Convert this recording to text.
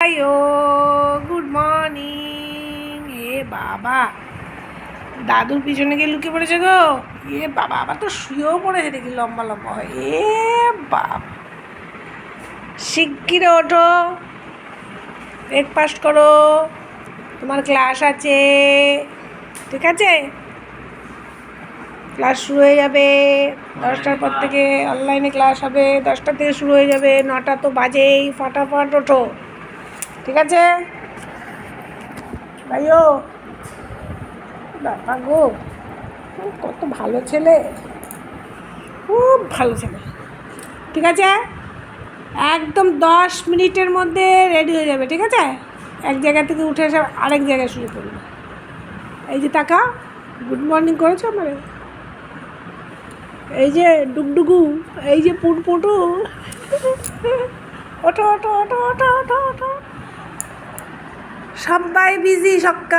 আয়ো good morning. এ বাবা, দাদুর পিছনে গিয়ে লুকিয়ে পড়েছে গো। এ বাবা, আবার তো শুয়েও পড়েছে দেখি লম্বা লম্বা হয়। এ বাবা, শিগগির ওঠো, ব্রেকফাস্ট করো, তোমার ক্লাস আছে। ঠিক আছে, ক্লাস শুরু হয়ে যাবে 10টার পর থেকে। অনলাইনে ক্লাস হবে 10টা থেকে শুরু হয়ে যাবে, 9টা তো বাজেই। ফটাফট ওঠো, ঠিক আছে ভাইও। বাবা গো, কত ভালো ছেলে, খুব ভালো ছেলে। ঠিক আছে, একদম 10 মিনিটের মধ্যে রেডি হয়ে যাবে। ঠিক আছে, এক জায়গা থেকে উঠে এসে আরেক জায়গায় শুয়ে পড়বে। এই যে টাকা গুড মর্নিং করেছো আমার, এই যে ডুগডুগু, এই যে পুটপুটু। ওঠো ওঠো ওঠো ওঠো ওঠো ওঠো, সবাই বিজি সকাল।